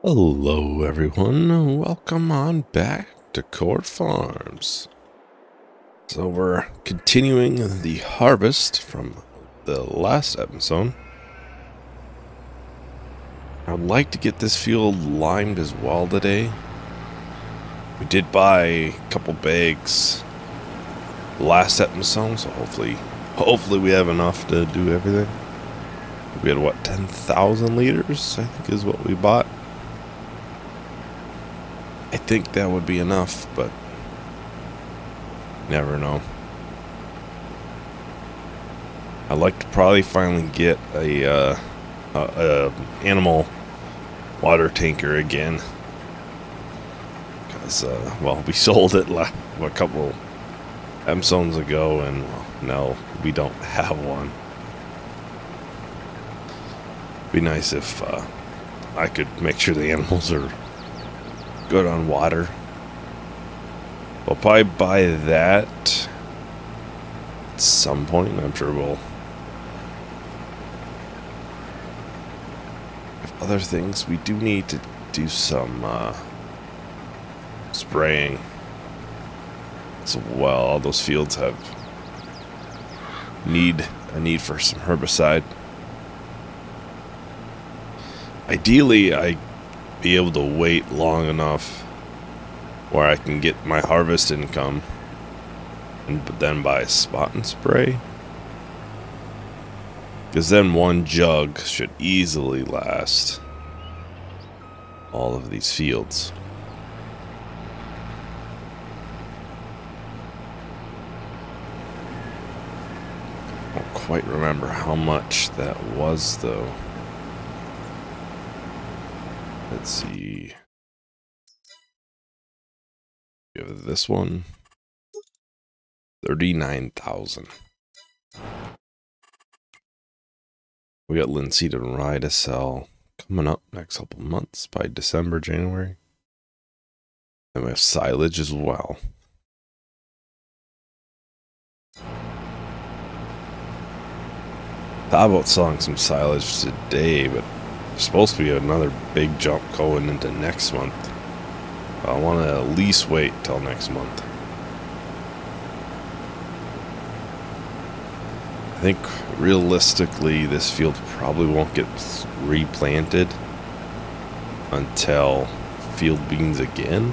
Hello everyone, welcome on back to Core Farms. So we're continuing the harvest from the last episode. I'd like to get this field limed as well today. We did buy a couple bags last episode, so hopefully we have enough to do everything. We had what, 10,000 liters I think is what we bought. I think that would be enough, but never know. I'd like to probably finally get a animal water tanker again, because well, we sold it a couple episodes ago, and well, now we don't have one. Be nice if I could make sure the animals are good on water. We'll probably buy that at some point. I'm sure we'll have other things. We do need to do some spraying as well. All those fields have a need for some herbicide. Ideally, I'd be able to wait long enough where I can get my harvest income and then buy spot and spray, because then one jug should easily last all of these fields. I don't quite remember how much that was though. Let's see. We have this one. 39,000. We got linseed and rye to sell coming up next couple months by December, January. And we have silage as well. Thought about selling some silage today, but there's supposed to be another big jump going into next month. I want to at least wait till next month. I think realistically this field probably won't get replanted until Fieldbeans again.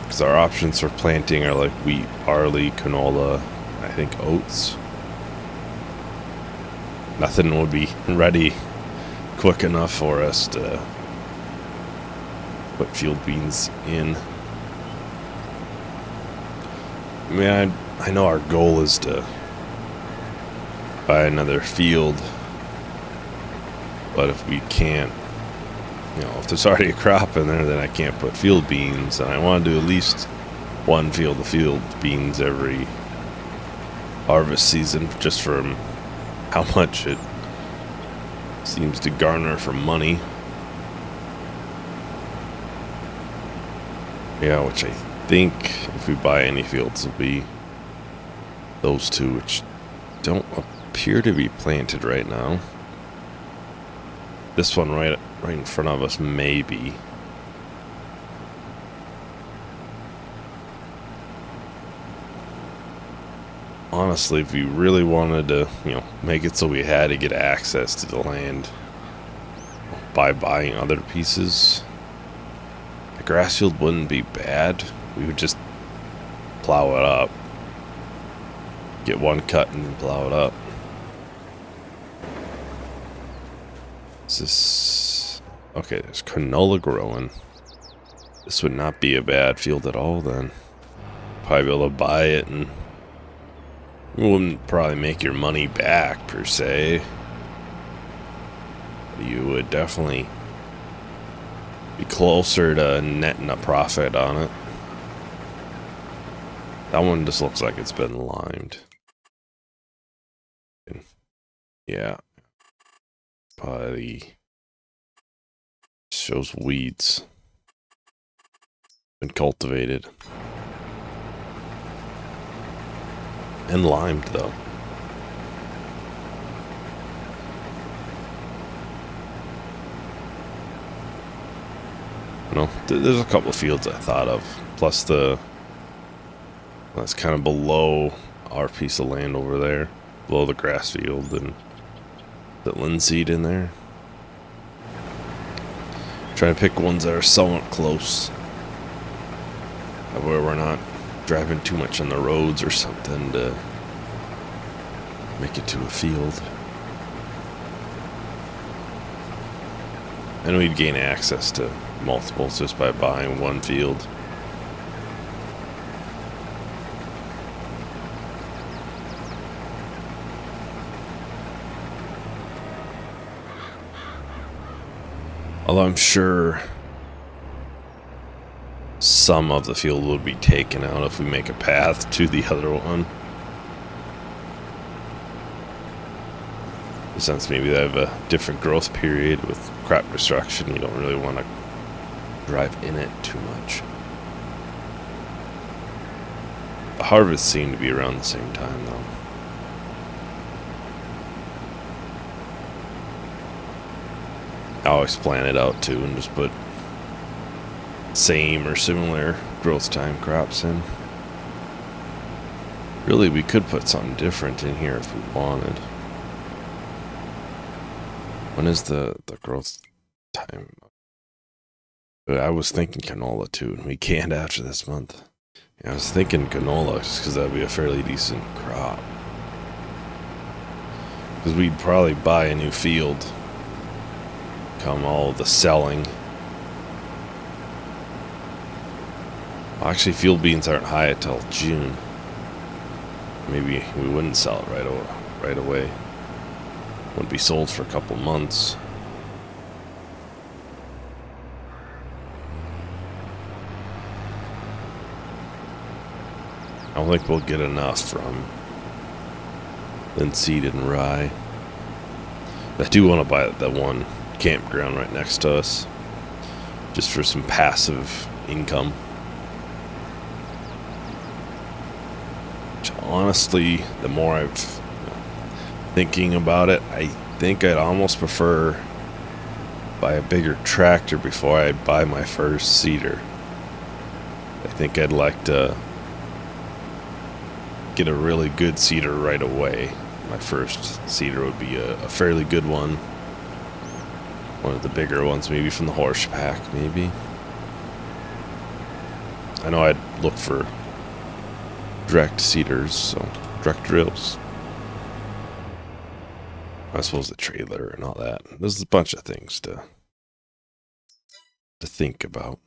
Because our options for planting are like wheat, barley, canola, I think oats. Nothing would be ready quick enough for us to put Fieldbeans in. I mean, I know our goal is to buy another field, but if we can't, you know, if there's already a crop in there, then I can't put Fieldbeans, and I want to do at least one field of Fieldbeans every harvest season, just from how much it seems to garner for money. Yeah, which I think if we buy any fields will be those two, which don't appear to be planted right now. This one right in front of us maybe. Honestly, if we really wanted to, you know, make it so we had to get access to the land by buying other pieces, the grass field wouldn't be bad. We would just plow it up. Get one cut and then plow it up. Is this... Okay, there's canola growing. This would not be a bad field at all then. Probably be able to buy it, and you wouldn't probably make your money back per se. You would definitely be closer to netting a profit on it. That one just looks like it's been limed. Yeah. Probably shows weeds. Been cultivated. And limed though. You know, there's a couple of fields I thought of. Plus that's kind of below our piece of land over there, below the grass field, and the linseed in there. Trying to pick ones that are somewhat close, where we're not driving too much on the roads or something to make it to a field. And we'd gain access to multiples just by buying one field. Although I'm sure some of the field would be taken out if we make a path to the other one. Since maybe they have a different growth period with crop destruction, you don't really want to drive in it too much. The harvests seem to be around the same time though. I always plan it out too and just put same or similar growth time crops in. Really, we could put something different in here if we wanted. When is the growth time? I was thinking canola too, and we can't after this month. Yeah, I was thinking canola just because that'd be a fairly decent crop. Because we'd probably buy a new field come all the selling. Well, actually, field beans aren't high until June. Maybe we wouldn't sell it right away. Wouldn't be sold for a couple months. I don't think we'll get enough from linseed and rye. I do want to buy that one campground right next to us, just for some passive income. Which honestly, the more I've thinking about it, I think I'd almost prefer buy a bigger tractor before I buy my first seeder. I think I'd like to get a really good seeder right away. My first seeder would be a fairly good one. One of the bigger ones, maybe from the horse pack, maybe. I know I'd look for direct seeders, so direct drills. I suppose the trailer and all that. There's a bunch of things to think about.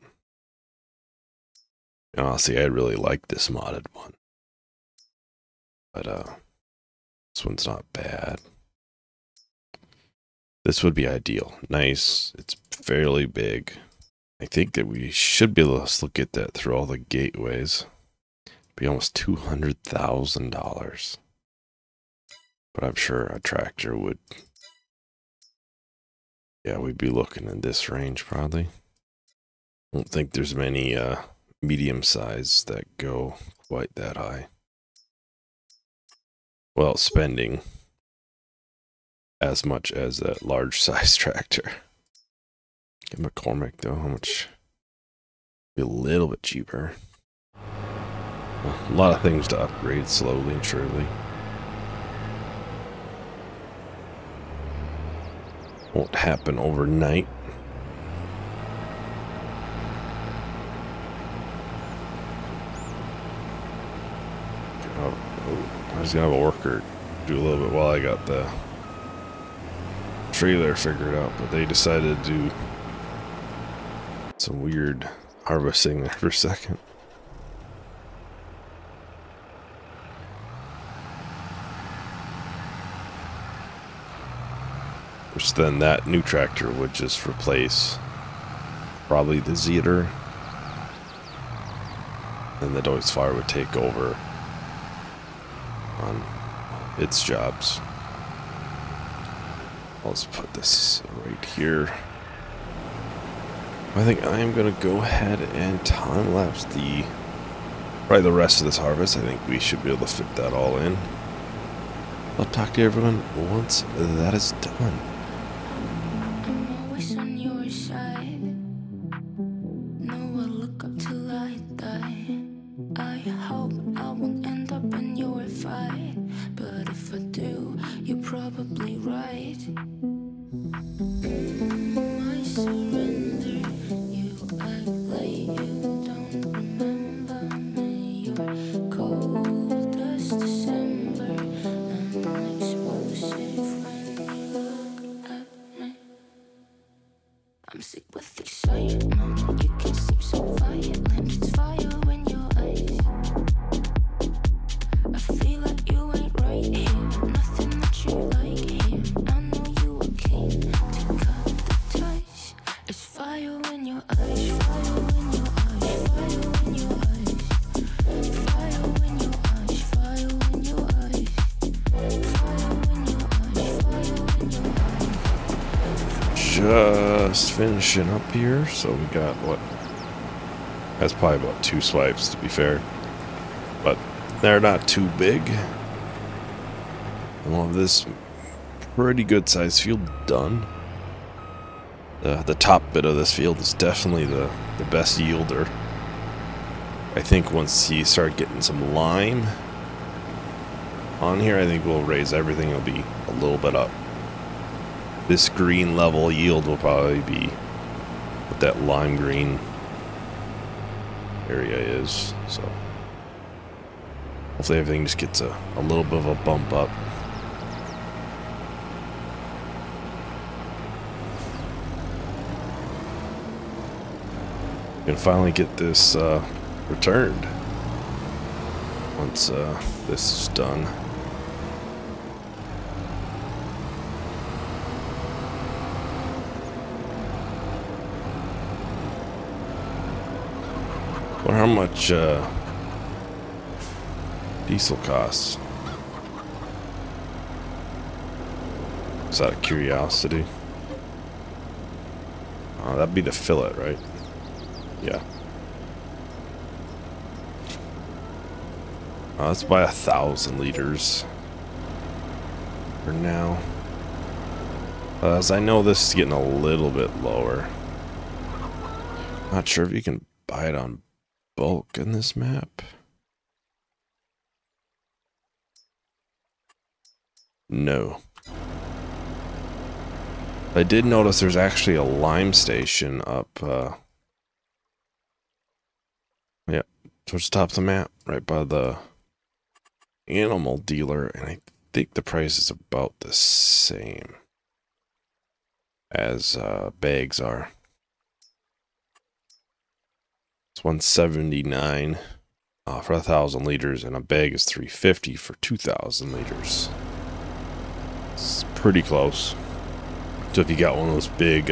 And honestly, I really like this modded one. But this one's not bad. This would be ideal. Nice. It's fairly big. I think that we should be able to get that through all the gateways. Be almost $200,000. But I'm sure a tractor would... Yeah, we'd be looking in this range probably. I don't think there's many medium size that go quite that high. Well, spending as much as a large size tractor. Get McCormick though, how much? Be a little bit cheaper. Well, a lot of things to upgrade slowly and surely. Won't happen overnight. I was gonna have a worker do a little bit while I got the trailer figured out, but they decided to do some weird harvesting there for a second. Which then that new tractor would just replace probably the Zeter. And the Deutz Fire would take over on its jobs. Let's put this right here. I think I am going to go ahead and time-lapse probably the rest of this harvest. I think we should be able to fit that all in. I'll talk to everyone once that is done. I'm always on your side. I'm sick with excitement. You can seem so violent. It's fire in your eyes. I feel like you ain't right here. Nothing that you like here. I know you were keen to cut the ties. It's fire in your eyes. Fire in your eyes. Fire in your eyes. Fire in your eyes. Fire in your eyes. Fire in your eyes. Fire in your eyes. Just finishing up here, so we got what? That's probably about 2 swipes to be fair, but they're not too big. I want this pretty good sized field done. The top bit of this field is definitely the best yielder. I think once you start getting some lime on here, I think we'll raise everything. It'll be a little bit up. This green level yield will probably be what that lime green area is. So hopefully everything just gets a little bit of a bump up. And finally get this returned once this is done. Or how much diesel costs? Just out of curiosity. That'd be the fillet, right? Yeah. Let's buy 1,000 liters for now. As I know this is getting a little bit lower. Not sure if you can buy it on bulk in this map. No. I did notice there's actually a lime station up, yeah, towards the top of the map, right by the animal dealer, and I think the price is about the same as bags are. It's $179 for 1,000 liters, and a bag is $350 for 2,000 liters. It's pretty close. So if you got one of those big,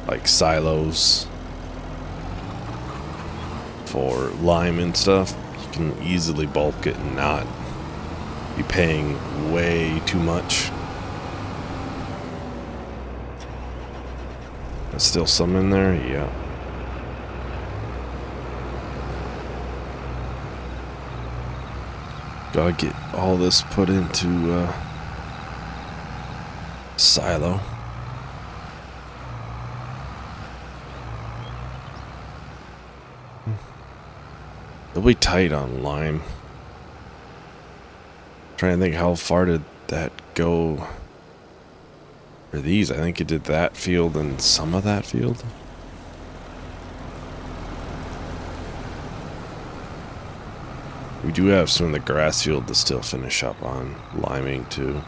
like silos for lime and stuff, you can easily bulk it and not be paying way too much. There's still some in there, yeah. Gotta get all this put into silo. It'll be tight on lime. Trying to think, how far did that go for these? I think it did that field and some of that field. We do have some in the grass field to still finish up on liming too.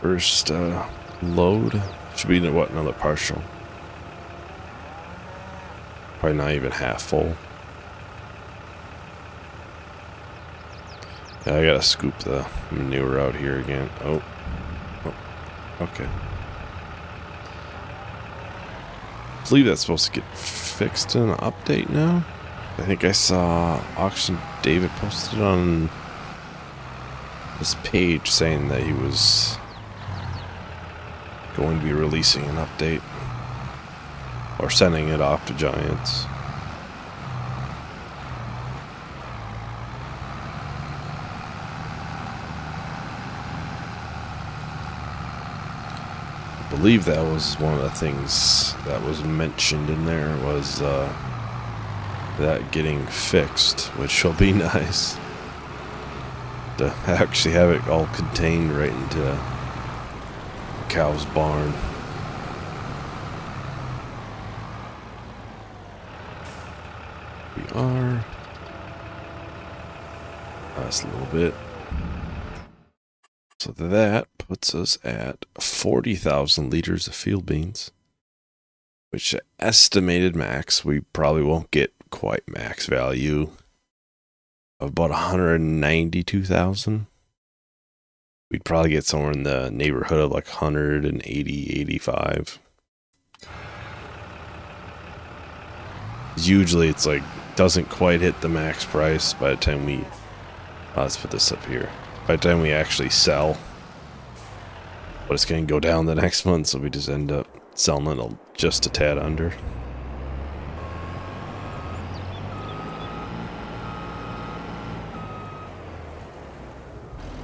First load should be what, another partial. Probably not even half full. Yeah, I gotta scoop the manure out here again. Oh, okay. I believe that's supposed to get fixed in an update now. I think I saw Oxygendavid posted on this page saying that he was going to be releasing an update or sending it off to Giants. I believe that was one of the things that was mentioned in there, was that getting fixed, which will be nice to actually have it all contained right into a cow's barn. We are last a little bit. So that puts us at 40,000 liters of field beans, which estimated max, we probably won't get quite max value of about 192,000. We'd probably get somewhere in the neighborhood of like 180, 85. Usually it's like, doesn't quite hit the max price by the time we, let's put this up here, by the time we actually sell. But it's going to go down the next month, so we just end up selling it just a tad under.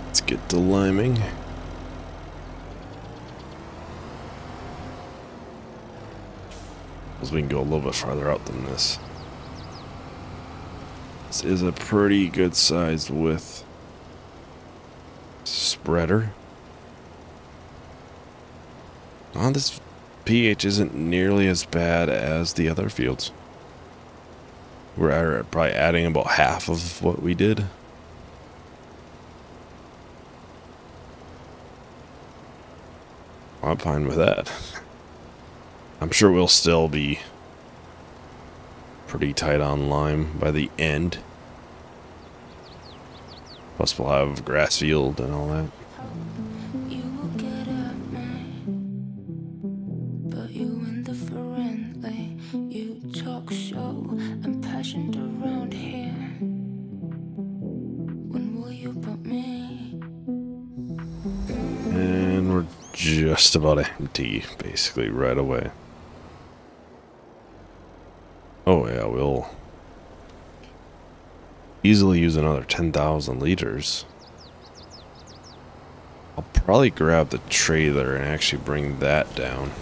Let's get to liming. Because we can go a little bit farther out than this. This is a pretty good sized width spreader. Oh, this pH isn't nearly as bad as the other fields. We're probably adding about half of what we did. I'm fine with that. I'm sure we'll still be pretty tight on lime by the end. Plus we'll have grass field and all that. You will get at me, but you indifferently. You talk so impassioned around here. When will you put me? And we're just about empty, basically, right away. Oh yeah, we'll easily use another 10,000 liters. I'll probably grab the trailer and actually bring that down.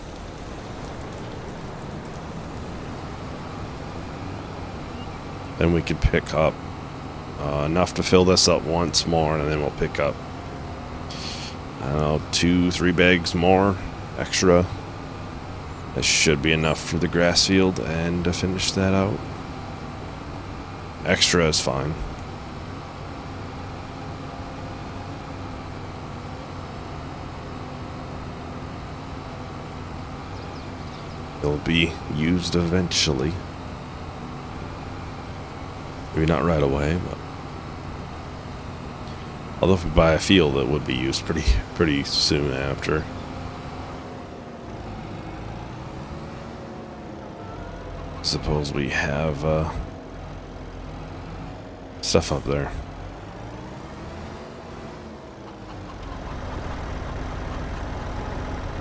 Then we could pick up enough to fill this up once more, and then we'll pick up, I don't know, 2-3 bags more extra. That should be enough for the grass field and to finish that out. Extra is fine. It'll be used eventually. Maybe not right away, but although if we buy a field, it would be used pretty soon after. Suppose we have stuff up there.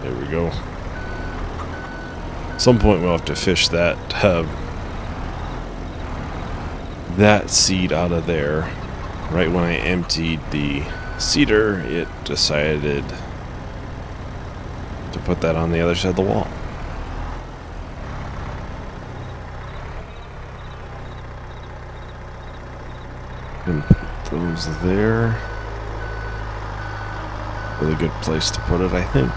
There we go. At some point we'll have to fish that that seed out of there. Right when I emptied the seeder, it decided to put that on the other side of the wall. And put those there. Really good place to put it, I think.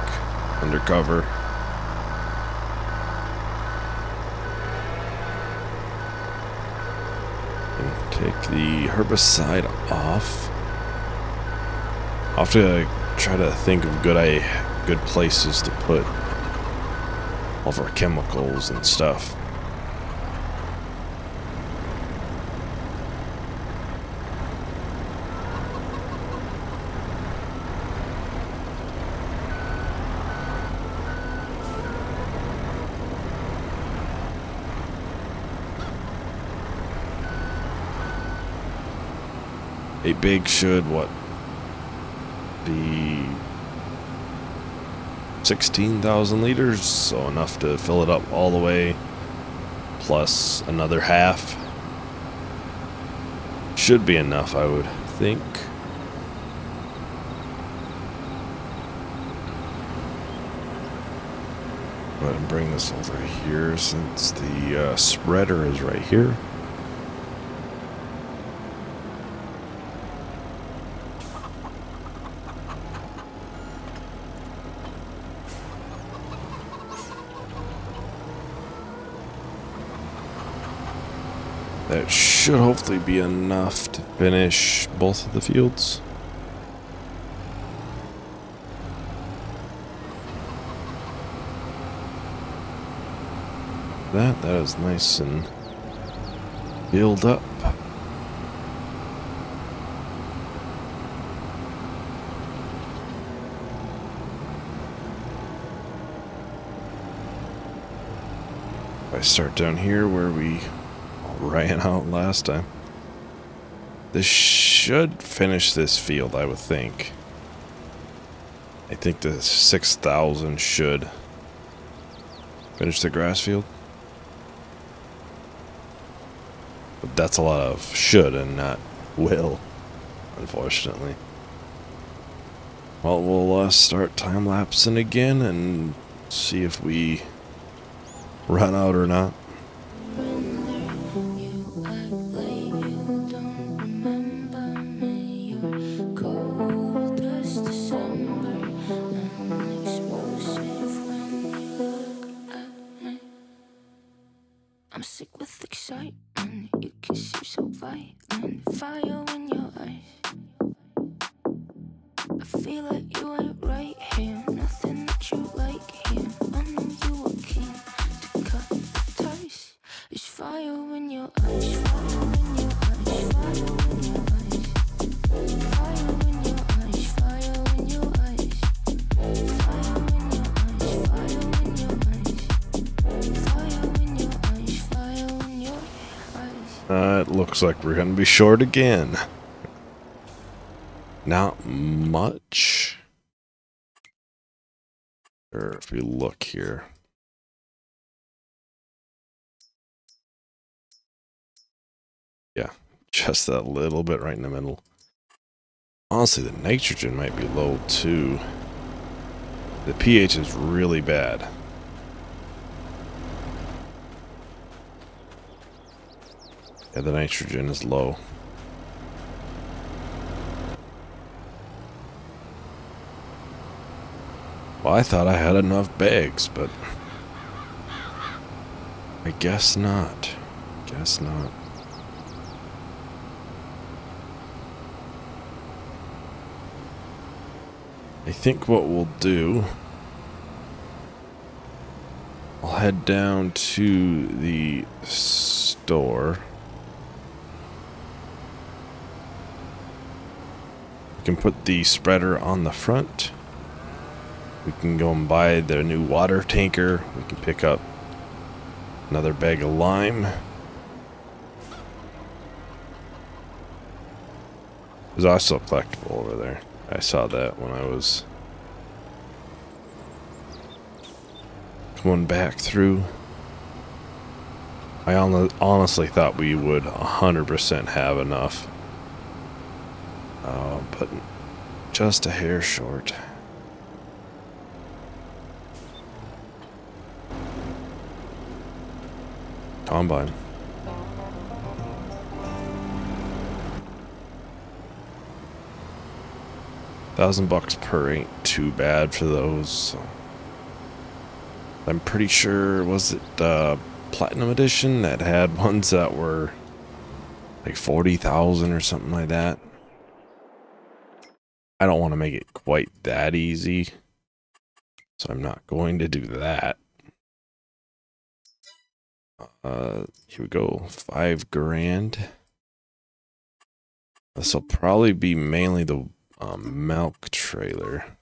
Under cover. And take the herbicide off. I'll have to try to think of good places to put all of our chemicals and stuff. A big should, what, be 16,000 liters, so enough to fill it up all the way, plus another half. Should be enough, I would think. Go ahead and bring this over here since the spreader is right here. That should hopefully be enough to finish both of the fields. That is nice and filled up. If I start down here where we ran out last time. This should finish this field, I would think. I think the 6,000 should finish the grass field. But that's a lot of should and not will, unfortunately. Well, we'll start time-lapsing again and see if we run out or not. I'm sick with excitement. You can seem so violent. Fire in your eyes. I feel like you ain't right here. Nothing that you like here. I know you were keen to cut the ties. There's fire in your eyes. Fire in your eyes. Fire in your eyes. Fire in your eyes. Fire in your eyes. Fire in your eyes. Fire in your eyes. Fire in your eyes. Fire in your eyes. It looks like we're gonna be short again. Not much. Or if we look here. Yeah, just that little bit right in the middle. Honestly, the nitrogen might be low too. The pH is really bad. Yeah, the nitrogen is low. Well, I thought I had enough bags, but I guess not. Guess not. I think what we'll do, I'll head down to the store. We can put the spreader on the front. We can go and buy the new water tanker. We can pick up another bag of lime. There's also a collectible over there. I saw that when I was coming back through. I honestly thought we would 100% have enough. But just a hair short. Combine. $1,000 per ain't too bad for those. So. I'm pretty sure, was it Platinum Edition that had ones that were like 40,000 or something like that? I don't want to make it quite that easy, so I'm not going to do that. Here we go, 5 grand. This will probably be mainly the milk trailer.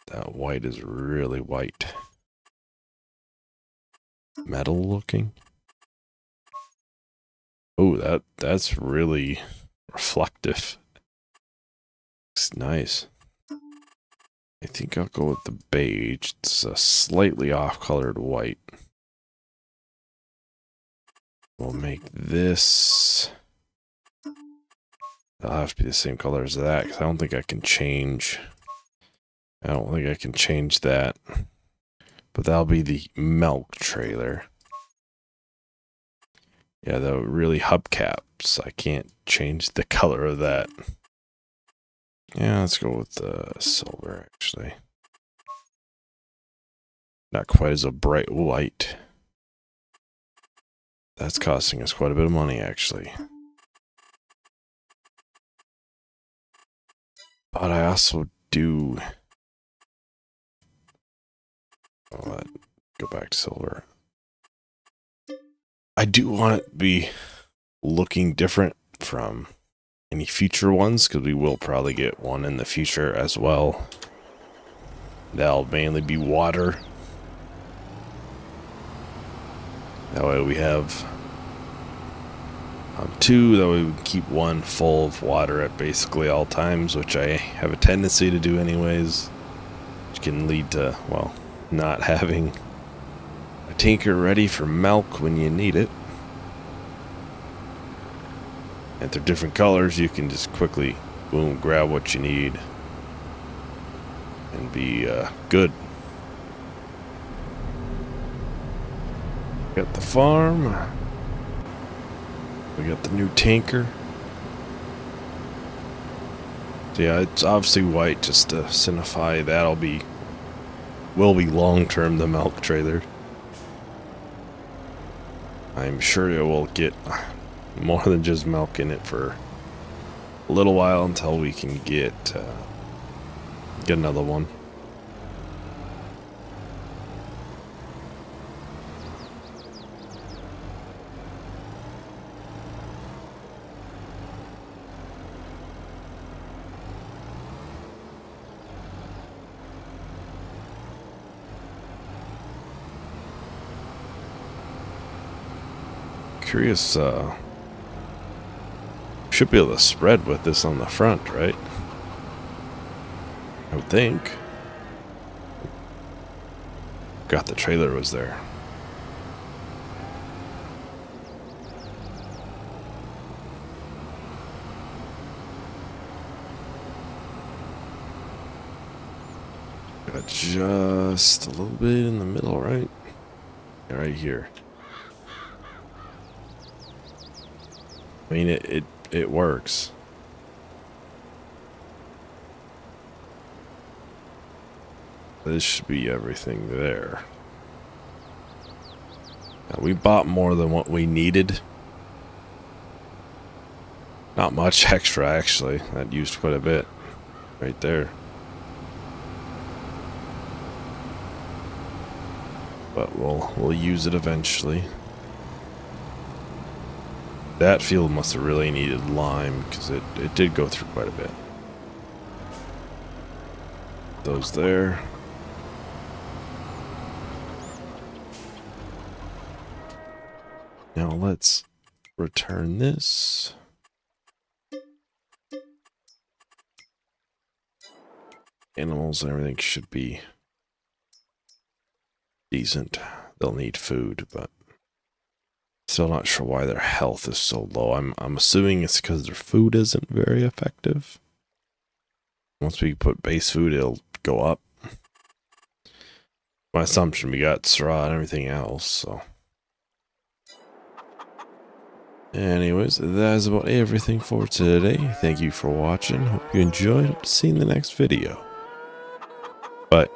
That white is really white. Metal looking. Oh, that's really reflective. Looks nice. I think I'll go with the beige. It's a slightly off-colored white. We'll make this... That'll have to be the same color as that, because I don't think I can change... I don't think I can change that. But that'll be the milk trailer. Yeah, the really hubcaps. I can't change the color of that. Yeah, let's go with the silver, actually. Not quite as a bright white. That's costing us quite a bit of money, actually. But I also do Go back to silver. I do want it to be looking different from any future ones, because we will probably get one in the future as well. That'll mainly be water. That way we have two, that way we can keep one full of water at basically all times, which I have a tendency to do anyways, which can lead to, well, not having a tanker ready for milk when you need it. If they're different colors, you can just quickly, boom, grab what you need and be good. Got the farm. We got the new tanker. So yeah, it's obviously white just to signify that'll be, will be long term the milk trailer. I'm sure it will get more than just milk in it for a little while until we can get another one. Curious, should be able to spread with this on the front, right? I would think. Got the trailer was there. Got just a little bit in the middle, right? Right here. I mean, it works. This should be everything there. Now, we bought more than what we needed. Not much extra, actually. That used quite a bit right there. But we'll use it eventually. That field must have really needed lime, because it did go through quite a bit. Those there. Now let's return this. Animals and everything should be decent. They'll need food, but still not sure why their health is so low. I'm assuming it's because their food isn't very effective. Once we put base food, it'll go up. My assumption, we got straw and everything else, so. Anyways, that is about everything for today. Thank you for watching. Hope you enjoyed. Hope to see you in the next video. Bye.